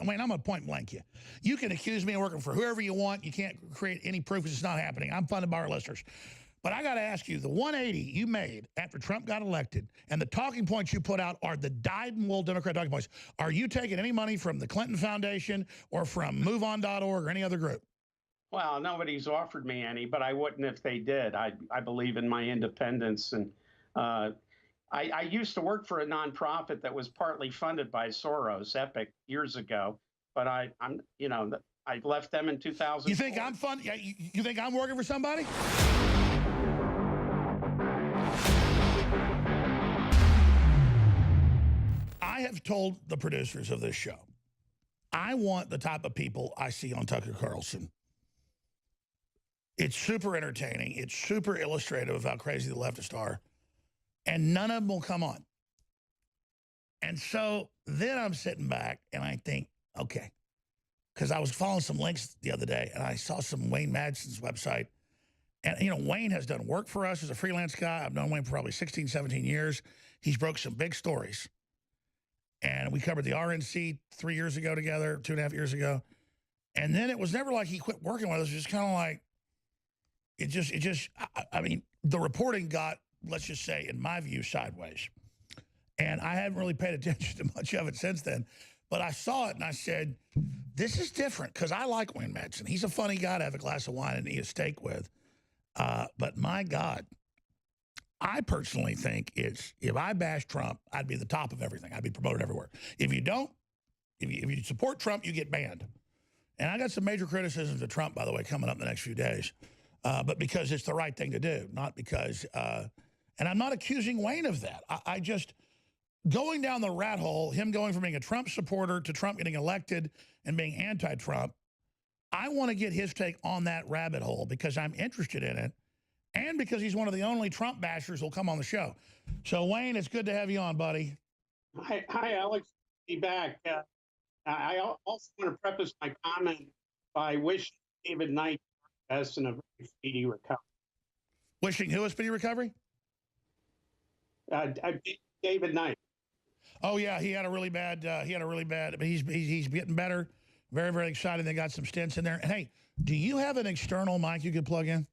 Wayne, I'm going to point blank you. You can accuse me of working for whoever you want. You can't create any proof it's not happening. I'm funded by our listeners. But I got to ask you, the 180 you made after Trump got elected and the talking points you put out are the dyed-in-wool Democrat talking points. Are you taking any money from the Clinton Foundation or from MoveOn.org or any other group? Well, nobody's offered me any, but I wouldn't if they did. I believe in my independence. And I used to work for a nonprofit that was partly funded by Soros, Epic, years ago. But I left them in 2000. You think I'm fun? You think I'm working for somebody? I have told the producers of this show, I want the type of people I see on Tucker Carlson. It's super entertaining. It's super illustrative of how crazy the leftists are. And none of them will come on. And so then I'm sitting back and I think, okay, because I was following some links the other day and I saw some Wayne Madsen's website. And, you know, Wayne has done work for us as a freelance guy. I've known Wayne for probably 16, 17 years. He's broke some big stories. And we covered the RNC 3 years ago together, 2.5 years ago. And then it was never like he quit working with us. It was just kind of like, I mean, the reporting got, let's just say, in my view, sideways. And I haven't really paid attention to much of it since then. But I saw it and I said, this is different because I like Wayne Madsen. He's a funny guy to have a glass of wine and eat a steak with. But my God, I personally think it's, if I bash Trump, I'd be the top of everything. I'd be promoted everywhere. If you don't, if you support Trump, you get banned. And I got some major criticisms of Trump, by the way, coming up in the next few days. But because it's the right thing to do, not because, and I'm not accusing Wayne of that. I just, going down the rat hole, him going from being a Trump supporter to Trump getting elected and being anti-Trump, I want to get his take on that rabbit hole because I'm interested in it. And because he's one of the only Trump bashers who'll come on the show. So, Wayne, it's good to have you on, buddy. Hi, Alex. Be back. I also want to preface my comment by wishing David Knight the best and a very speedy recovery. Wishing who a speedy recovery? David Knight. Oh yeah, he had a really bad. But he's getting better. Very, very excited. They got some stents in there. And hey, do you have an external mic you could plug in?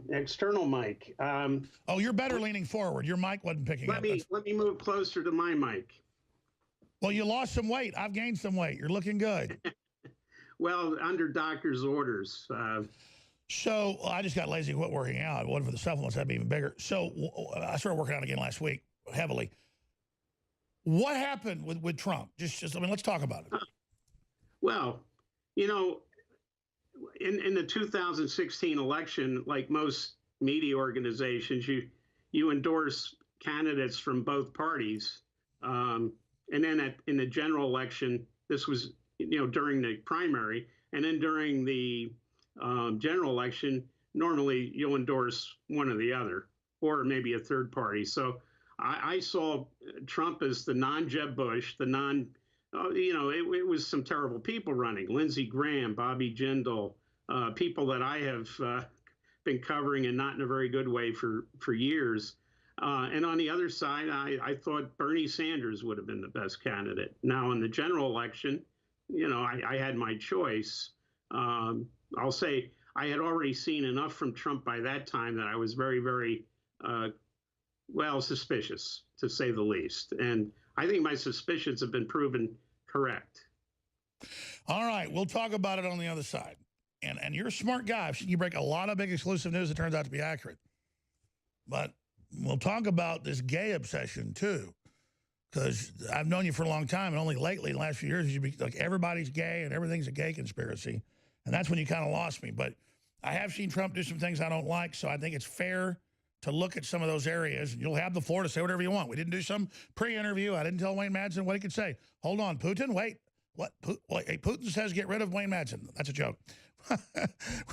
External mic. Oh, you're better leaning forward. Your mic wasn't picking up. Let me move closer to my mic. Well, you lost some weight. I've gained some weight. You're looking good. Well, under doctor's orders. So I just got lazy and quit working out. It wasn't for the supplements, that'd be even bigger. So I started working out again last week, heavily. What happened with Trump? I mean, let's talk about it. Well, you know, in the 2016 election, like most media organizations, you endorse candidates from both parties. And then in the general election, this was, you know, during the primary, and then during the general election, normally you'll endorse one or the other, or maybe a third party. So I saw Trump as the non-Jeb Bush, the it was some terrible people running. Lindsey Graham, Bobby Jindal, people that I have been covering and not in a very good way for years. And on the other side, I thought Bernie Sanders would have been the best candidate. Now, in the general election, you know, I had my choice. I'll say I had already seen enough from Trump by that time that I was very, very, suspicious, to say the least. And I think my suspicions have been proven correct. All right, we'll talk about it on the other side. And you're a smart guy. You break a lot of big exclusive news that turns out to be accurate. But we'll talk about this gay obsession, too. Because I've known you for a long time, and only lately, in the last few years, you be like everybody's gay and everything's a gay conspiracy. And that's when you kind of lost me. But I have seen Trump do some things I don't like, so I think it's fair to look at some of those areas, and you'll have the floor to say whatever you want. We didn't do some pre-interview. I didn't tell Wayne Madsen what he could say. Hold on, Putin, wait. What? Hey, Putin says get rid of Wayne Madsen. That's a joke.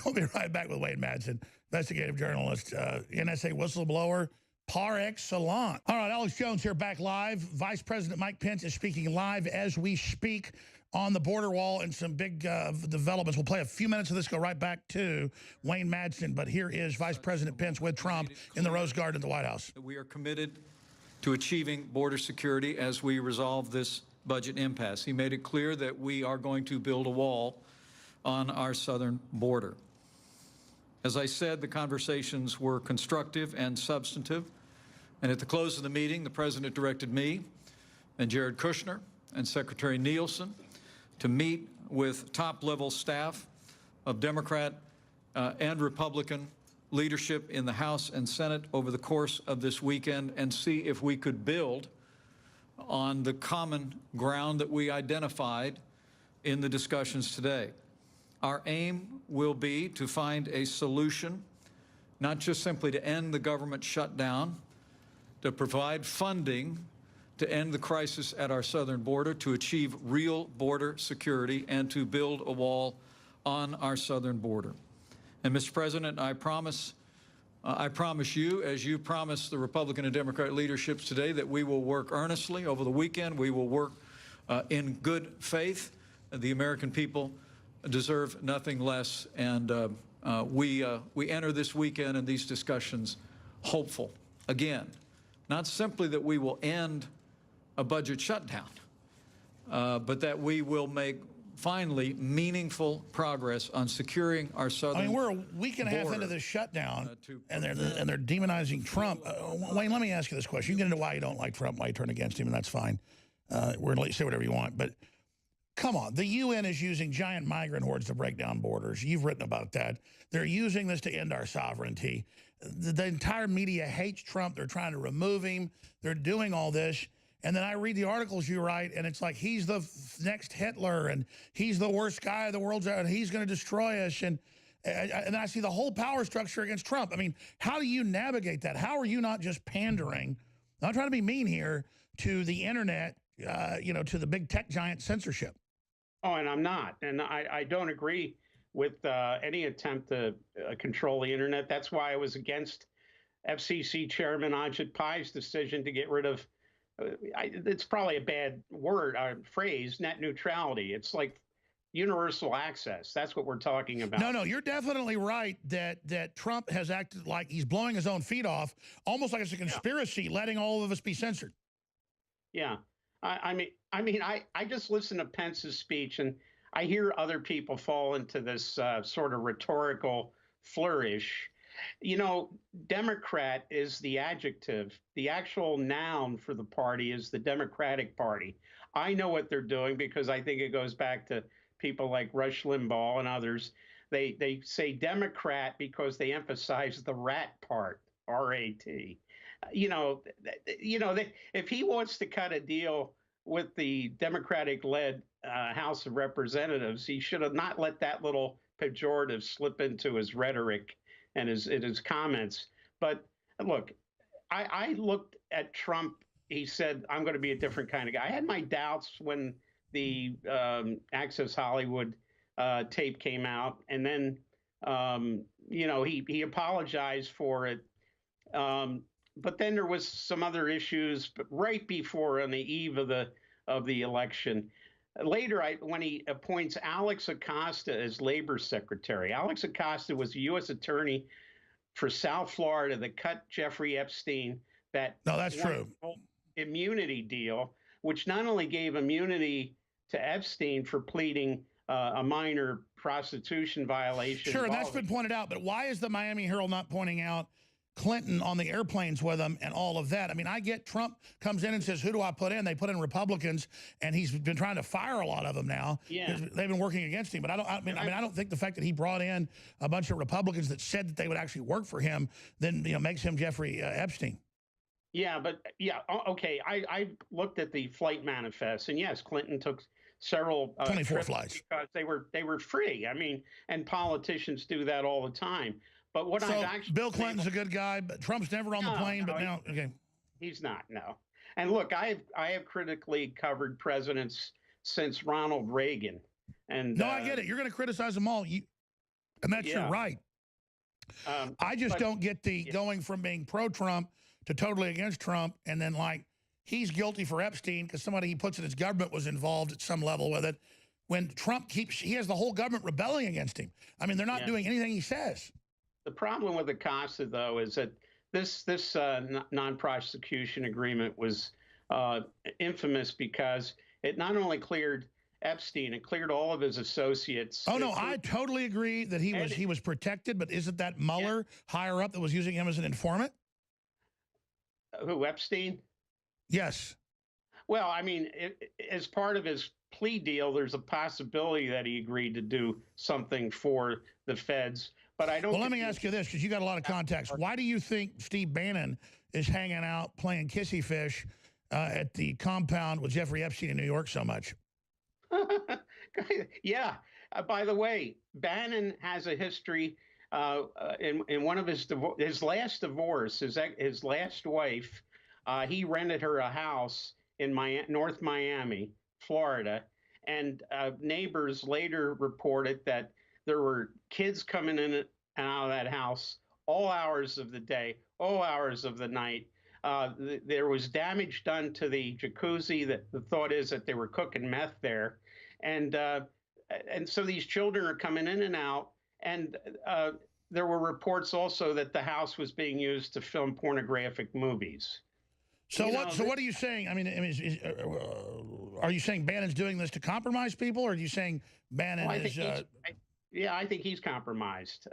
We'll be right back with Wayne Madsen, investigative journalist, NSA whistleblower, par excellence. All right, Alex Jones here, back live. Vice President Mike Pence is speaking live as we speak on the border wall, and some big developments. We'll play a few minutes of this, go right back to Wayne Madsen. But here is Vice President Pence with Trump in the Rose Garden at the White House. We are committed to achieving border security as we resolve this budget impasse. He made it clear that we are going to build a wall on our southern border. As I said, the conversations were constructive and substantive. And at the close of the meeting, the President directed me and Jared Kushner and Secretary Nielsen to meet with top-level staff of Democrat and Republican leadership in the House and Senate over the course of this weekend and see if we could build on the common ground that we identified in the discussions today. Our aim will be to find a solution, not just simply to end the government shutdown, to provide funding to end the crisis at our southern border, to achieve real border security, and to build a wall on our southern border. And, Mr. President, I promise you, as you promised the Republican and Democrat leaderships today, that we will work earnestly over the weekend. We will work in good faith. The American people deserve nothing less, and we enter this weekend and these discussions hopeful. Again, not simply that we will end a budget shutdown, but that we will make finally meaningful progress on securing our southern I mean, we're a week and a half into this shutdown, and they're demonizing Trump. Wayne, let me ask you this question. You can get into why you don't like Trump, why you turn against him, and that's fine. We're going to let you say whatever you want, but come on. The UN is using giant migrant hordes to break down borders. You've written about that. They're using this to end our sovereignty. The entire media hates Trump. They're trying to remove him. They're doing all this. And then I read the articles you write, and it's like he's the next Hitler, and he's the worst guy the world's out, and he's going to destroy us. And then I see the whole power structure against Trump. I mean, how do you navigate that? How are you not just pandering, not trying to be mean here, to the internet, you know, to the big tech giant censorship? Oh, and I'm not. And I don't agree with any attempt to control the internet. That's why I was against FCC Chairman Ajit Pai's decision to get rid of, it's probably a bad word, phrase, net neutrality. It's like universal access. That's what we're talking about. No, you're definitely right that Trump has acted like he's blowing his own feet off, almost like it's a conspiracy, letting all of us be censored. Yeah. I mean, I just listen to Pence's speech, and I hear other people fall into this sort of rhetorical flourish. You know, Democrat is the adjective. The actual noun for the party is the Democratic Party. I know what they're doing because I think it goes back to people like Rush Limbaugh and others. They say Democrat because they emphasize the rat part, R-A-T. If he wants to cut a deal with the Democratic-led House of Representatives, he should have not let that little pejorative slip into his rhetoric and his comments. But look, I looked at Trump. He said, "I'm going to be a different kind of guy." I had my doubts when the Access Hollywood tape came out, and then he apologized for it. But then there was some other issues, but right before, on the eve of the election. Later, when he appoints Alex Acosta as labor secretary. Alex Acosta was a U.S. attorney for South Florida that cut Jeffrey Epstein that's true. Immunity deal, which not only gave immunity to Epstein for pleading a minor prostitution violation. Sure, and that's been pointed out. But why is the Miami Herald not pointing out Clinton on the airplanes with him and all of that? I mean, I get Trump comes in and says, who do I put in? They put in Republicans, and he's been trying to fire a lot of them now. Yeah. They've been working against him. But I don't think the fact that he brought in a bunch of Republicans that said that they would actually work for him then makes him Jeffrey Epstein. Yeah, but okay. I looked at the flight manifest, and yes, Clinton took several 24 flights because they were free. I mean, and politicians do that all the time. But what I've actually Bill Clinton's a good guy, but Trump's never on the plane. But now, okay, he's not. No. And look, I have critically covered presidents since Ronald Reagan. And no, I get it. You're going to criticize them all, and that's your right. I just don't get the going from being pro-Trump to totally against Trump, and then like he's guilty for Epstein because somebody he puts in his government was involved at some level with it. When Trump he has the whole government rebelling against him. I mean, they're not doing anything he says. The problem with Acosta, though, is that this non-prosecution agreement was infamous because It not only cleared Epstein, it cleared all of his associates. Oh no, I totally agree that he was protected, but isn't that Mueller higher up that was using him as an informant? Who, Epstein? Yes. Well, I mean, as part of his plea deal, there's a possibility that he agreed to do something for the feds. But I don't. Well, let me ask you this, because you got a lot of contacts. Why do you think Steve Bannon is hanging out playing kissy fish at the compound with Jeffrey Epstein in New York so much? Yeah. By the way, Bannon has a history in one of his last divorce, his last wife. He rented her a house in North Miami, Florida, and neighbors later reported that there were kids coming in and out of that house all hours of the day, all hours of the night. There was damage done to the jacuzzi. That the thought is that they were cooking meth there, and so these children are coming in and out. And there were reports also that the house was being used to film pornographic movies. So what are you saying? I mean are you saying Bannon's doing this to compromise people, or are you saying Bannon is? Yeah, I think he's compromised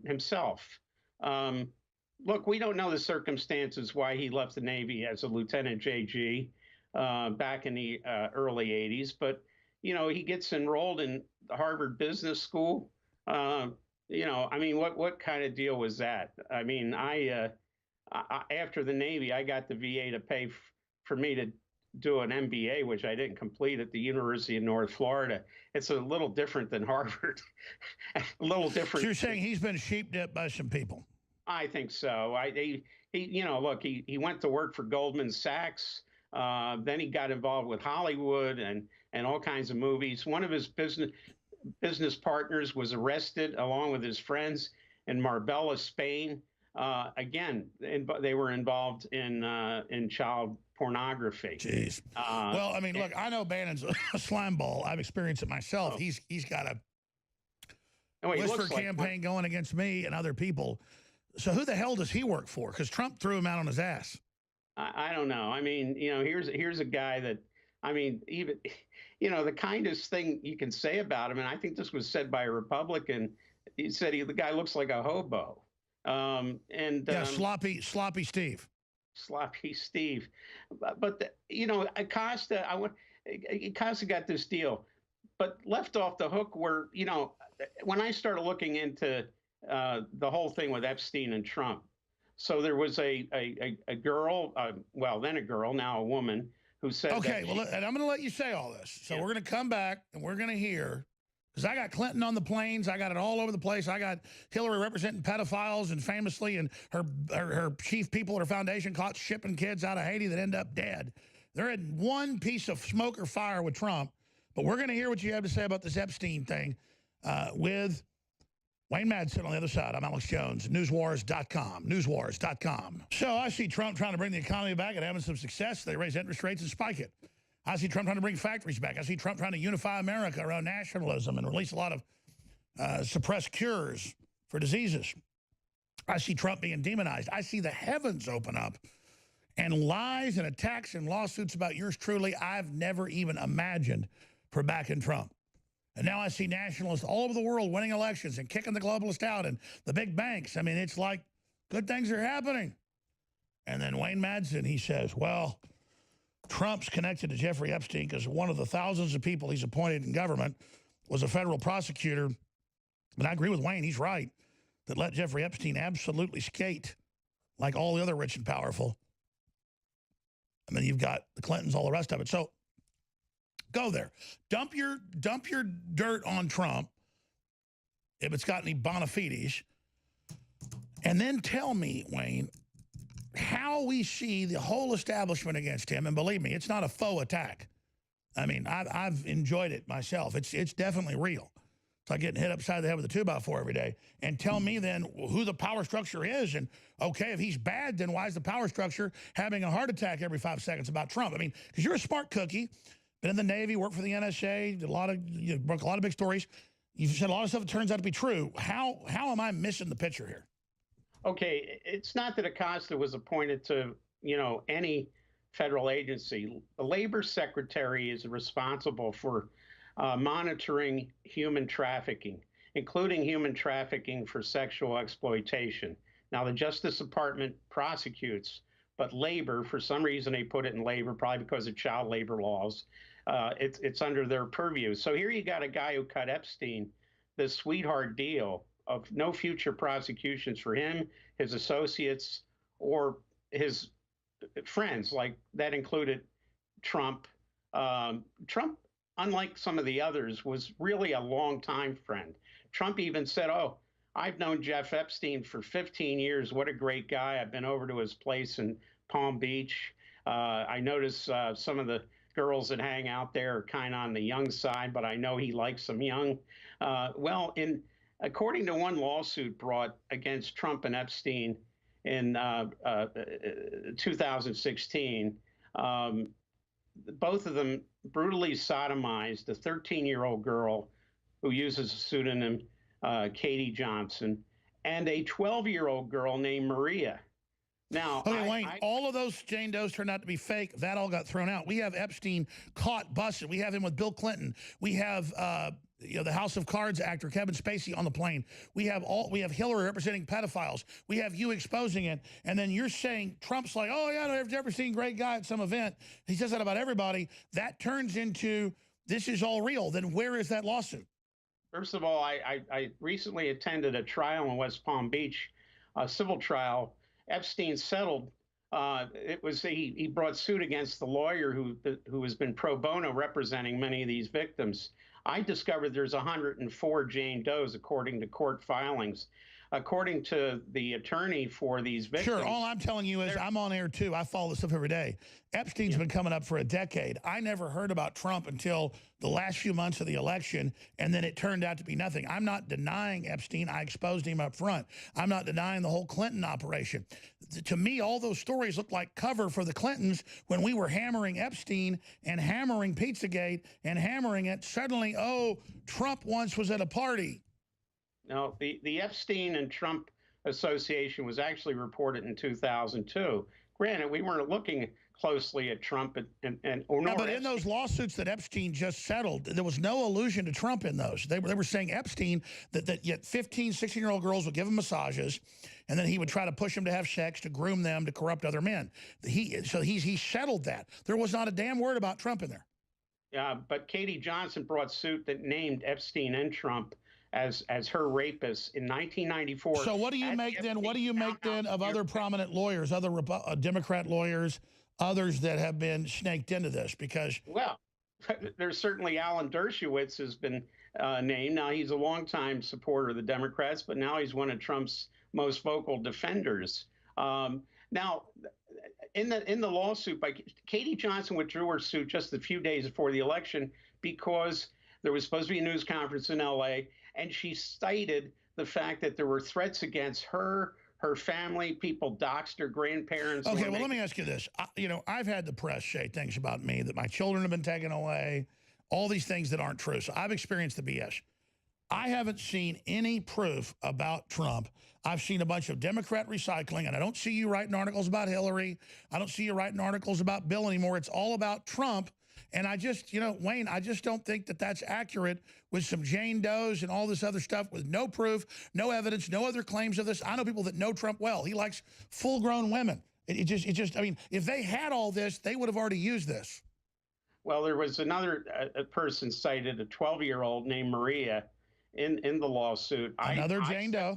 himself. Look, we don't know the circumstances why he left the Navy as a Lieutenant JG back in the early 80s, but he gets enrolled in Harvard Business School. I mean, what kind of deal was that? I mean, after the Navy, I got the VA to pay for me to do an MBA, which I didn't complete at the University of North Florida. It's a little different than Harvard. A little different. So you're saying he's been sheep-dipped by some people? I think so. Look, he went to work for Goldman Sachs. Then he got involved with Hollywood and all kinds of movies. One of his business partners was arrested along with his friends in Marbella, Spain. Again, they were involved in child pornography. Jeez. Well, I mean, look, I know Bannon's a slime ball. I've experienced it myself. Oh. He's got a whisper campaign going against me and other people. So who the hell does he work for? Because Trump threw him out on his ass. I don't know. I mean, here's a guy that, I mean, even, the kindest thing you can say about him, and I think this was said by a Republican, he said the guy looks like a hobo. Sloppy Steve. Sloppy Steve. But Acosta, Acosta got this deal, but left off the hook where, when I started looking into the whole thing with Epstein and Trump, so there was a girl, then a girl, now a woman, who said, okay, and I'm going to let you say all this. So we're going to come back and we're going to hear, because I got Clinton on the planes, I got it all over the place. I got Hillary representing pedophiles, and famously, and her chief people at her foundation caught shipping kids out of Haiti that end up dead. There isn't one piece of smoke or fire with Trump, but we're going to hear what you have to say about this Epstein thing with Wayne Madsen on the other side. I'm Alex Jones, newswars.com, newswars.com. So I see Trump trying to bring the economy back and having some success. They raise interest rates and spike it. I see Trump trying to bring factories back. I see Trump trying to unify America around nationalism and release a lot of suppressed cures for diseases. I see Trump being demonized. I see the heavens open up and lies and attacks and lawsuits about yours truly I've never even imagined for backing Trump. And now I see nationalists all over the world winning elections and kicking the globalists out and the big banks. I mean, it's like good things are happening. And then Wayne Madsen, he says, well, Trump's connected to Jeffrey Epstein because one of the thousands of people he's appointed in government was a federal prosecutor. And I agree with Wayne, he's right, that let Jeffrey Epstein absolutely skate like all the other rich and powerful. And then you've got the Clintons, all the rest of it. So go there. Dump your dirt on Trump if it's got any bona fides. And then tell me, Wayne, how we see the whole establishment against him. And believe me, it's not a faux attack. I mean, I've enjoyed it myself. It's definitely real. It's like getting hit upside the head with a 2x4 every day. And tell me then who the power structure is. And okay, if he's bad, then why is the power structure having a heart attack every 5 seconds about Trump? I mean, because you're a smart cookie, been in the Navy, worked for the NSA, did broke a lot of big stories. You've said a lot of stuff that turns out to be true. How am I missing the picture here? Okay, it's not that Acosta was appointed to, any federal agency. The labor secretary is responsible for monitoring human trafficking, including human trafficking for sexual exploitation. Now, the Justice Department prosecutes, but labor, for some reason, they put it in labor, probably because of child labor laws. It's under their purview. So here you got a guy who cut Epstein this sweetheart deal of no future prosecutions for him, his associates, or his friends. Like that included Trump. Trump, unlike some of the others, was really a longtime friend. Trump even said, "Oh, I've known Jeff Epstein for 15 years. What a great guy. I've been over to his place in Palm Beach. I notice some of the girls that hang out there are kind of on the young side, but I know he likes them young." According to one lawsuit brought against Trump and Epstein in 2016, both of them brutally sodomized a 13-year-old girl who uses a pseudonym, Katie Johnson, and a 12-year-old girl named Maria. Now, okay, Wayne, all of those Jane Does turned out to be fake. That all got thrown out. We have Epstein caught, busted. We have him with Bill Clinton. We have the House of Cards actor Kevin Spacey on the plane. We have Hillary representing pedophiles. We have you exposing it, and then you're saying Trump's like, oh yeah, I've never seen great guy at some event. He says that about everybody. That turns into this is all real. Then where is that lawsuit? First of all, I recently attended a trial in West Palm Beach, a civil trial. Epstein settled. He brought suit against the lawyer who has been pro bono representing many of these victims. I discovered there's 104 Jane Does according to court filings. According to the attorney for these victims. Sure, all I'm telling you is I'm on air too. I follow this stuff every day. Epstein's been coming up for a decade. I never heard about Trump until the last few months of the election, and then it turned out to be nothing. I'm not denying Epstein. I exposed him up front. I'm not denying the whole Clinton operation. To me, all those stories look like cover for the Clintons when we were hammering Epstein and hammering Pizzagate and hammering it. Suddenly, oh, Trump once was at a party. No, the Epstein and Trump association was actually reported in 2002. Granted, we weren't looking closely at Trump but in those lawsuits that Epstein just settled, there was no allusion to Trump in those. They were saying Epstein that yet 15, 16-year-old girls would give him massages, and then he would try to push them to have sex, to groom them, to corrupt other men. He settled that. There was not a damn word about Trump in there. Yeah, but Katie Johnson brought suit that named Epstein and Trump as her rapists in 1994. So what do you make then? What do you make then of other prominent lawyers, other Democrat lawyers, others that have been snaked into this? Because there's certainly Alan Dershowitz has been named. Now he's a longtime supporter of the Democrats, but now he's one of Trump's most vocal defenders. Now, in the lawsuit, Katie Johnson withdrew her suit just a few days before the election because there was supposed to be a news conference in L.A., and she cited the fact that there were threats against her family, people doxed her grandparents. Okay, well, let me ask you this. I've had the press say things about me, that my children have been taken away, all these things that aren't true. So I've experienced the BS. I haven't seen any proof about Trump. I've seen a bunch of Democrat recycling, and I don't see you writing articles about Hillary. I don't see you writing articles about Bill anymore. It's all about Trump. And I just, Wayne, I just don't think that that's accurate with some Jane Does and all this other stuff with no proof, no evidence, no other claims of this. I know people that know Trump well. He likes full-grown women. I mean, if they had all this, they would have already used this. Well, there was another person cited, a 12-year-old named Maria, in the lawsuit. Another Jane Doe.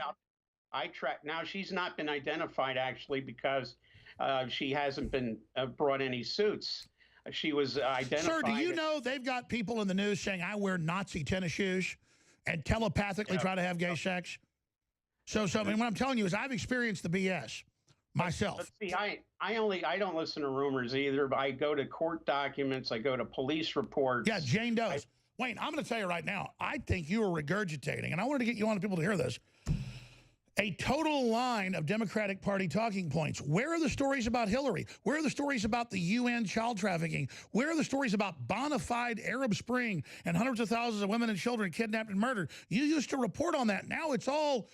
Now, she's not been identified, actually, because she hasn't been brought any suits. She was identified. Sir, do you know they've got people in the news saying I wear Nazi tennis shoes and telepathically try to have gay sex? So I mean, what I'm telling you is I've experienced the BS myself. But see, I don't listen to rumors either, but I go to court documents, I go to police reports. Yeah, Jane Does. Wayne, I'm going to tell you right now, I think you are regurgitating, and I wanted to get you on to people to hear this. a total line of Democratic Party talking points. Where are the stories about Hillary? Where are the stories about the UN child trafficking? Where are the stories about bona fide Arab Spring and hundreds of thousands of women and children kidnapped and murdered? You used to report on that. Now it's all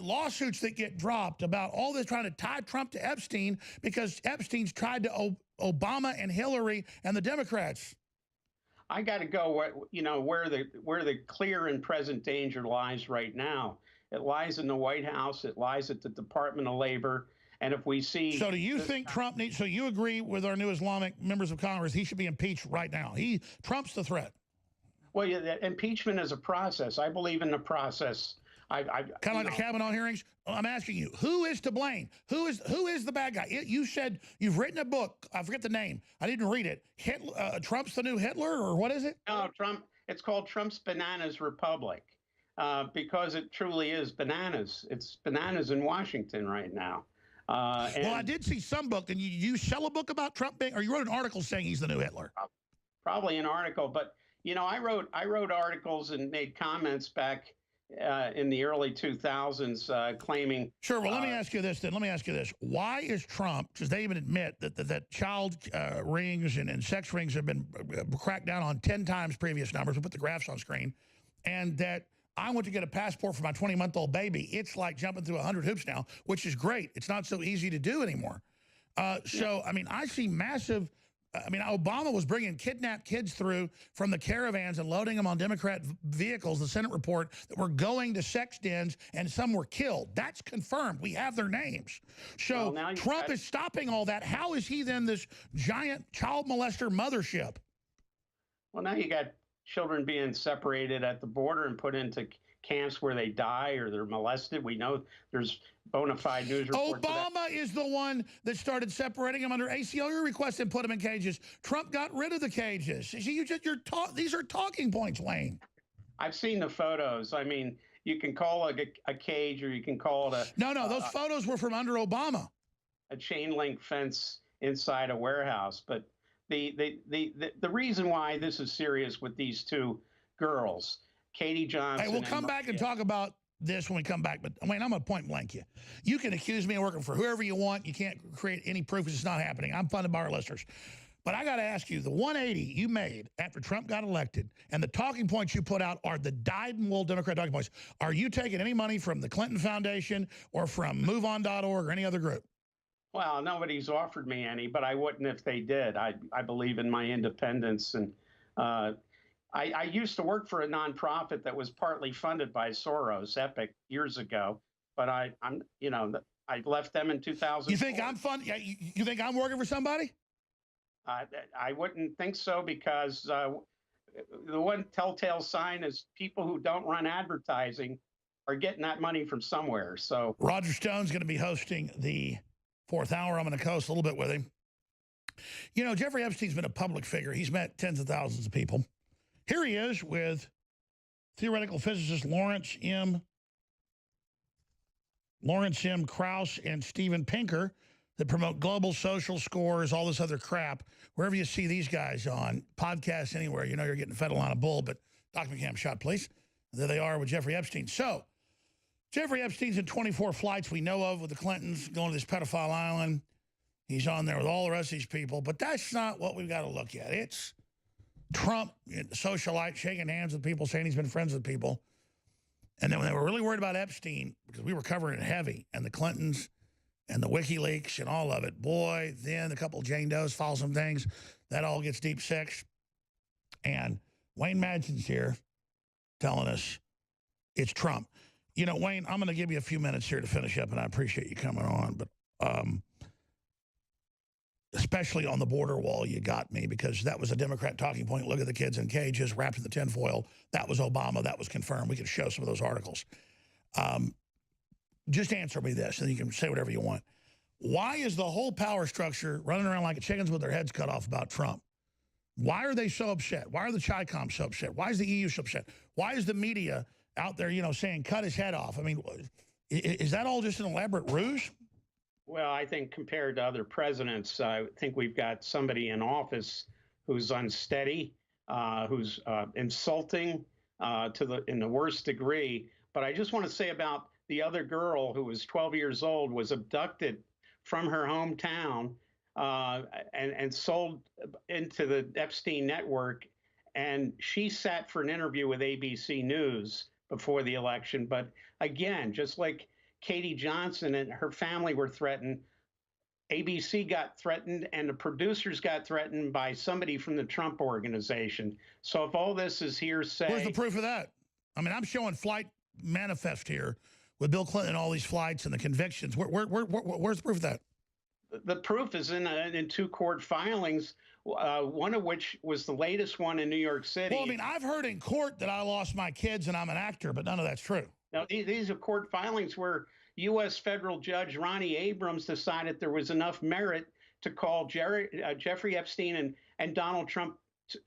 lawsuits that get dropped about all this trying to tie Trump to Epstein because Epstein's tried to Obama and Hillary and the Democrats. I got to go where the clear and present danger lies right now. It lies in the White House. It lies at the Department of Labor. And if we see... So do you think Trump needs... So you agree with our new Islamic members of Congress, he should be impeached right now? Trump's the threat. Well, yeah, impeachment is a process. I believe in the process. Kind of like the Kavanaugh hearings. I'm asking you, who is to blame? Who is the bad guy? You said you've written a book. I forget the name. I didn't read it. Trump's the new Hitler, or what is it? No, Trump. It's called Trump's Bananas Republic. Because it truly is bananas. It's bananas in Washington right now. Well, I did see some book, and you sell a book about Trump being, or you wrote an article saying he's the new Hitler. Probably an article, but I wrote articles and made comments back in the early 2000s claiming. Sure. Well, let me ask you this then. Let me ask you this: why is Trump? Because they even admit that child rings and sex rings have been cracked down on 10 times previous numbers. We'll put the graphs on screen, and that. I went to get a passport for my 20-month-old baby. It's like jumping through 100 hoops now, which is great. It's not so easy to do anymore. I mean, I see massive... Obama was bringing kidnapped kids through from the caravans and loading them on Democrat vehicles, the Senate report, that were going to sex dens, and some were killed. That's confirmed. We have their names. So Trump is stopping all that. How is he then this giant child molester mothership? Well, now you got children being separated at the border and put into camps where they die or they're molested. We know there's bona fide news reports. Obama is the one that started separating them under ACLU requests and put them in cages. Trump got rid of the cages. See, these are talking points, Wayne. I've seen the photos. I mean, you can call it a cage, or you can call it a... No, those photos were from under Obama. A chain link fence inside a warehouse. But the reason why this is serious with these two girls, Katie Johnson... Hey, we'll come back and talk about this when we come back. But, Wayne, I'm going to point blank you. You can accuse me of working for whoever you want. You can't create any proof it's not happening. I'm funded by our listeners. But I got to ask you, the 180 you made after Trump got elected and the talking points you put out are the dyed-in-wool Democrat talking points. Are you taking any money from the Clinton Foundation or from MoveOn.org or any other group? Well, nobody's offered me any, but I wouldn't if they did. I believe in my independence. And I used to work for a nonprofit that was partly funded by Soros, Epic, years ago. But I left them in 2000. You think I'm fun? You think I'm working for somebody? I wouldn't think so, because the one telltale sign is people who don't run advertising are getting that money from somewhere. So Roger Stone's going to be hosting the 4th hour. I'm going to coast a little bit with him. You know, Jeffrey Epstein's been a public figure. He's met tens of thousands of people. Here he is with theoretical physicist Lawrence M. Krauss and Steven Pinker that promote global social scores, all this other crap. Wherever you see these guys on podcasts anywhere, you know you're getting fed a lot of bull. But Dr. McCam, shot, please. There they are with Jeffrey Epstein. So Jeffrey Epstein's in 24 flights we know of with the Clintons, going to this pedophile island. He's on there with all the rest of these people. But that's not what we've got to look at. It's Trump, the socialite, shaking hands with people, saying he's been friends with people. And then when they were really worried about Epstein, because we were covering it heavy, and the Clintons and the WikiLeaks and all of it, boy, then a couple of Jane Does follow some things. That all gets deep sex. And Wayne Madsen's here telling us it's Trump. You know, Wayne, I'm going to give you a few minutes here to finish up, and I appreciate you coming on. But especially on the border wall, you got me, because that was a Democrat talking point. Look at the kids in cages wrapped in the tinfoil. That was Obama. That was confirmed. We could show some of those articles. Just answer me this, and you can say whatever you want. Why is the whole power structure running around like chickens with their heads cut off about Trump? Why are they so upset? Why are the Chi-Com so upset? Why is the EU so upset? Why is the media out there, you know, saying cut his head off? I mean, is that all just an elaborate ruse? Well, I think compared to other presidents, I think we've got somebody in office who's unsteady, who's insulting in the worst degree. But I just want to say about the other girl, who was 12 years old, was abducted from her hometown and sold into the Epstein network. And she sat for an interview with ABC News before the election. But again, just like Katie Johnson and her family were threatened, ABC got threatened and the producers got threatened by somebody from the Trump organization. So if all this is hearsay... Where's the proof of that? I mean, I'm showing flight manifest here with Bill Clinton and all these flights and the convictions. Where's the proof of that? The proof is in two court filings, one of which was the latest one in New York City. Well, I mean, I've heard in court that I lost my kids and I'm an actor, but none of that's true. Now, these are court filings where U.S. federal judge Ronnie Abrams decided there was enough merit to call Jeffrey Epstein and Donald Trump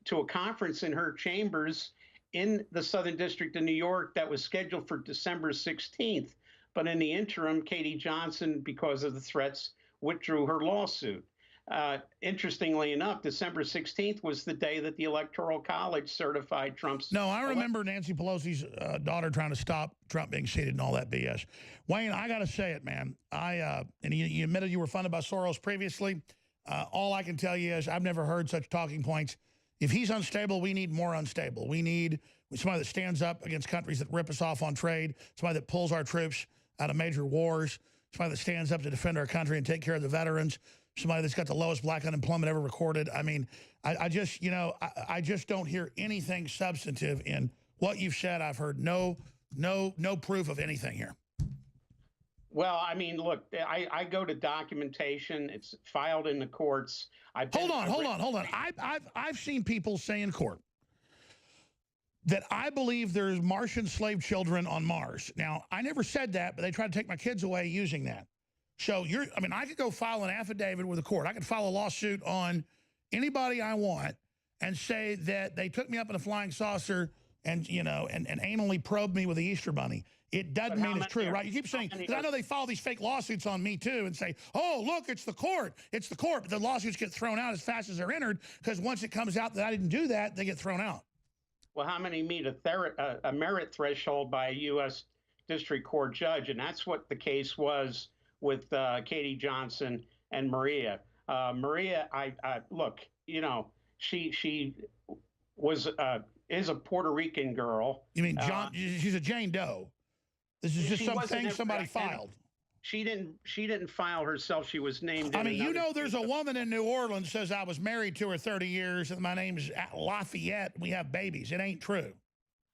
to a conference in her chambers in the Southern District of New York that was scheduled for December 16th. But in the interim, Katie Johnson, because of the threats, withdrew her lawsuit. Interestingly enough, December 16th was the day that the Electoral College certified Trump's... No, I remember Nancy Pelosi's daughter trying to stop Trump being seated and all that BS. Wayne, I got to say it, man. And you admitted you were funded by Soros previously. All I can tell you is I've never heard such talking points. If he's unstable, we need more unstable. We need somebody that stands up against countries that rip us off on trade, somebody that pulls our troops out of major wars, somebody that stands up to defend our country and take care of the veterans, somebody that's got the lowest black unemployment ever recorded. I mean, I just, you know, I just don't hear anything substantive in what you've said. I've heard no proof of anything here. Well, I mean, look, I go to documentation. It's filed in the courts. Hold on. I've seen people say in court that I believe there's Martian slave children on Mars. Now, I never said that, but they tried to take my kids away using that. So I mean, I could go file an affidavit with the court. I could file a lawsuit on anybody I want and say that they took me up in a flying saucer and, you know, and anally probed me with the Easter Bunny. It doesn't mean it's true, right? You keep saying, because I know they file these fake lawsuits on me too and say, oh, look, it's the court. It's the court. But the lawsuits get thrown out as fast as they're entered because once it comes out that I didn't do that, they get thrown out. Well, how many meet a merit threshold by a U.S. District Court judge? And that's what the case was with Katie Johnson and Maria. Maria, look, you know, she is a Puerto Rican girl. You mean she's a Jane Doe? This is just something somebody filed. She didn't file herself. She was named. I mean, you know, there's a woman in New Orleans says I was married to her 30 years and my name is Lafayette. We have babies. It ain't true.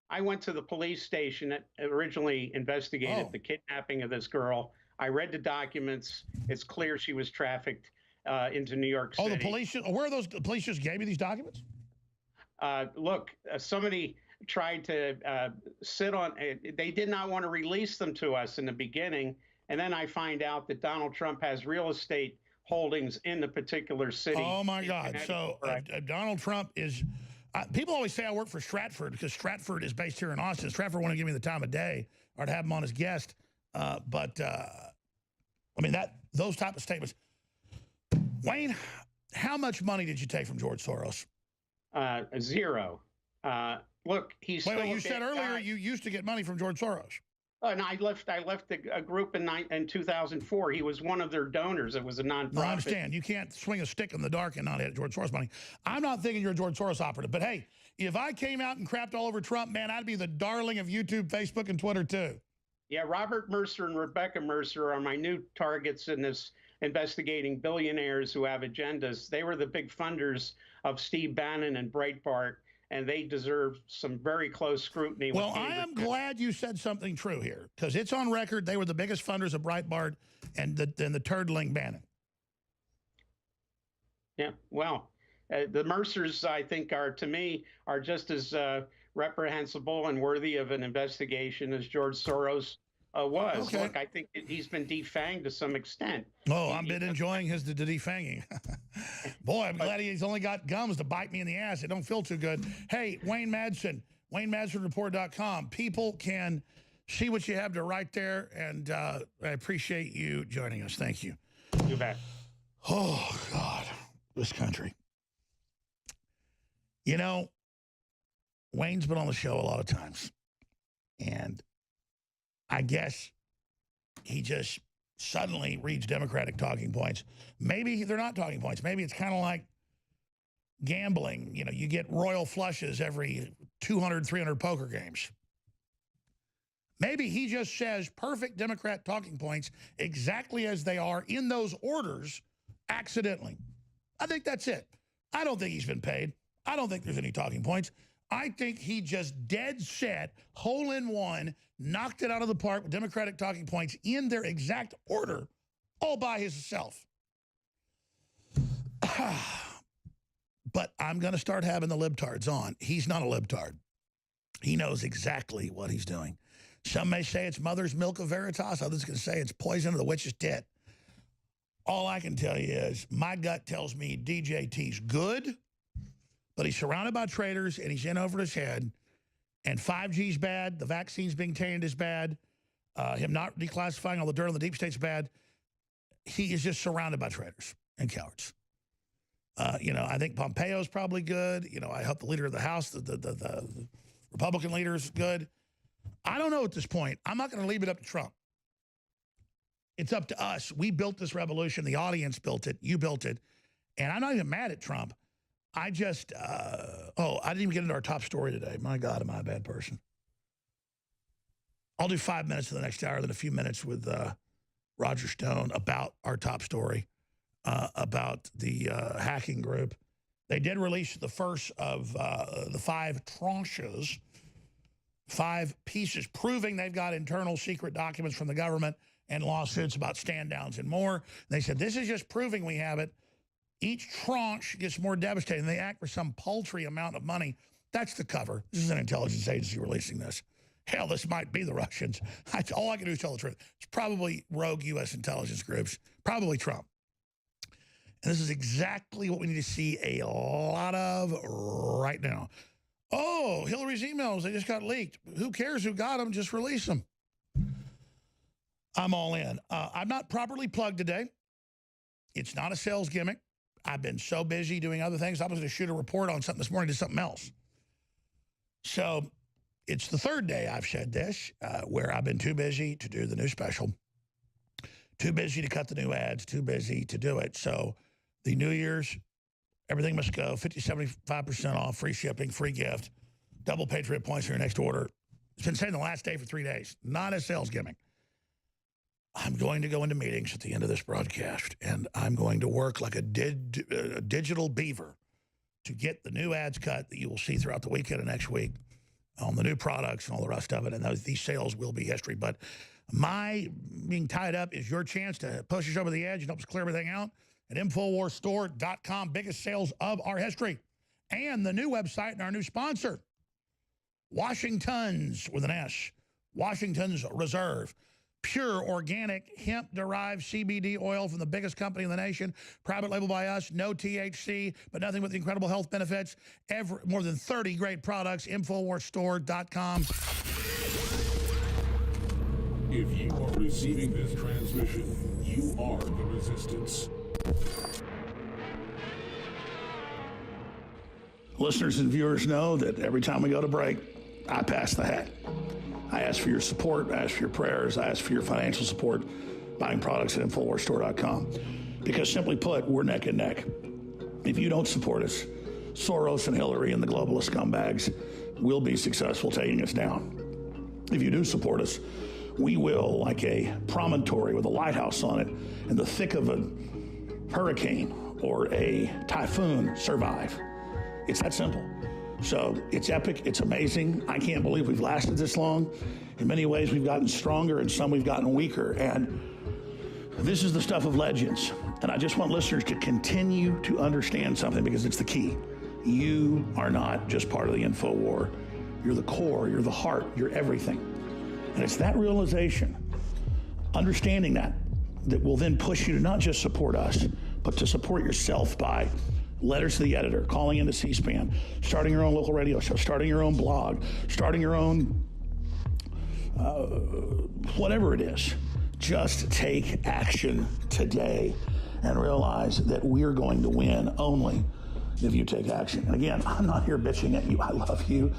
I went to the police station that originally investigated the kidnapping of this girl. I read the documents. It's clear she was trafficked into New York City. Oh, the police? Where are those? The police just gave you these documents? Look, somebody tried to sit on it. They did not want to release them to us in the beginning. And then I find out that Donald Trump has real estate holdings in the particular city. Oh, my God. So Donald Trump is... people always say I work for Stratford because Stratford is based here in Austin. Stratford wanted to give me the time of day or to have him on as guest. I mean, those type of statements. Wayne, how much money did you take from George Soros? Zero. Look, he's... Wait, you said earlier you used to get money from George Soros. And I left a group in 2004. He was one of their donors. It was a nonprofit. No, I understand. You can't swing a stick in the dark and not hit George Soros money. I'm not thinking you're a George Soros operative. But, hey, if I came out and crapped all over Trump, man, I'd be the darling of YouTube, Facebook, and Twitter, too. Yeah, Robert Mercer and Rebecca Mercer are my new targets in this investigating billionaires who have agendas. They were the big funders of Steve Bannon and Breitbart, and they deserve some very close scrutiny. Well, I am glad you said something true here, because it's on record they were the biggest funders of Breitbart and the turdling Bannon. Yeah, well, the Mercers, I think, to me, are just as reprehensible and worthy of an investigation as George Soros was. Okay. Look, I think he's been defanged to some extent. Oh, I've been enjoying the defanging. Boy, I'm glad he's only got gums to bite me in the ass. It don't feel too good. Hey, Wayne Madsen, WayneMadsenReport.com. People can see what you have to write there, and I appreciate you joining us. Thank you. You bet. Oh, God, this country. You know, Wayne's been on the show a lot of times, and I guess he just suddenly reads Democratic talking points. Maybe they're not talking points. Maybe it's kind of like gambling. You know, you get royal flushes every 200, 300 poker games. Maybe he just says perfect Democrat talking points exactly as they are in those orders accidentally. I think that's it. I don't think he's been paid. I don't think there's any talking points. I think he just dead set, hole in one, knocked it out of the park with Democratic talking points in their exact order, all by himself. But I'm going to start having the libtards on. He's not a libtard. He knows exactly what he's doing. Some may say it's mother's milk of veritas. Others can say it's poison of the witch's tit. All I can tell you is my gut tells me DJT's good, but he's surrounded by traitors and he's in over his head. And 5G's bad. The vaccines being tainted is bad. Him not declassifying all the dirt on the deep state's bad. He is just surrounded by traitors and cowards. You know, I think Pompeo's probably good. You know, I hope the leader of the House, the Republican leader is good. I don't know at this point. I'm not going to leave it up to Trump. It's up to us. We built this revolution. The audience built it. You built it. And I'm not even mad at Trump. I just, I didn't even get into our top story today. My God, am I a bad person? I'll do 5 minutes in the next hour, then a few minutes with Roger Stone about our top story, about the hacking group. They did release the first of the 5 tranches, 5 pieces proving they've got internal secret documents from the government and lawsuits about stand-downs and more. They said, this is just proving we have it. Each tranche gets more devastating. They act for some paltry amount of money. That's the cover. This is an intelligence agency releasing this. Hell, this might be the Russians. All I can do is tell the truth. It's probably rogue U.S. intelligence groups, probably Trump. And this is exactly what we need to see a lot of right now. Oh, Hillary's emails, they just got leaked. Who cares who got them? Just release them. I'm all in. I'm not properly plugged today. It's not a sales gimmick. I've been so busy doing other things. I was going to shoot a report on something this morning, did something else. So it's the third day I've said this, where I've been too busy to do the new special, too busy to cut the new ads, too busy to do it. So the New Year's, everything must go, 50, 75% off, free shipping, free gift, double Patriot points for your next order. It's been saying the last day for 3 days, not a sales gimmick. I'm going to go into meetings at the end of this broadcast, and I'm going to work like a digital beaver to get the new ads cut that you will see throughout the weekend and next week on the new products and all the rest of it. And these sales will be history. But my being tied up is your chance to push us over the edge and help us clear everything out at InfoWarsStore.com. Biggest sales of our history. And the new website and our new sponsor, Washington's with an S, Washington's Reserve. Pure organic hemp-derived CBD oil from the biggest company in the nation, private label by us, no THC, but nothing but the incredible health benefits. More than 30 great products, InfoWarsStore.com. If you are receiving this transmission, you are the resistance. Listeners and viewers know that every time we go to break, I pass the hat. I ask for your support, I ask for your prayers, I ask for your financial support, buying products at InfoWarsStore.com. Because simply put, we're neck and neck. If you don't support us, Soros and Hillary and the globalist scumbags will be successful taking us down. If you do support us, we will, like a promontory with a lighthouse on it, in the thick of a hurricane or a typhoon, survive. It's that simple. So it's epic. It's amazing. I can't believe we've lasted this long. In many ways, we've gotten stronger, and some we've gotten weaker. And this is the stuff of legends. And I just want listeners to continue to understand something, because it's the key. You are not just part of the info war. You're the core. You're the heart. You're everything. And it's that realization, understanding that will then push you to not just support us, but to support yourself by letters to the editor, calling into C-SPAN, starting your own local radio show, starting your own blog, starting your own whatever it is. Just take action today and realize that we're going to win only if you take action. And again, I'm not here bitching at you. I love you.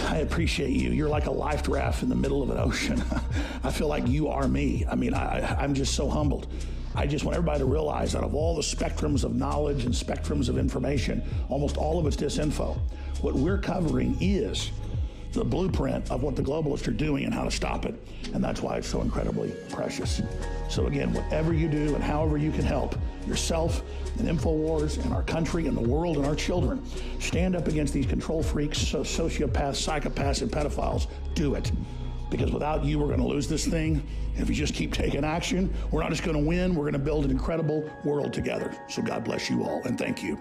I appreciate you. You're like a life raft in the middle of an ocean. I feel like you are me. I mean, I'm just so humbled. I just want everybody to realize out of all the spectrums of knowledge and spectrums of information, almost all of it's disinfo. What we're covering is the blueprint of what the globalists are doing and how to stop it. And that's why it's so incredibly precious. So again, whatever you do and however you can help yourself and InfoWars and our country and the world and our children, stand up against these control freaks, sociopaths, psychopaths, and pedophiles. Do it. Because without you, we're going to lose this thing. And if you just keep taking action, we're not just going to win, we're going to build an incredible world together. So God bless you all, and thank you.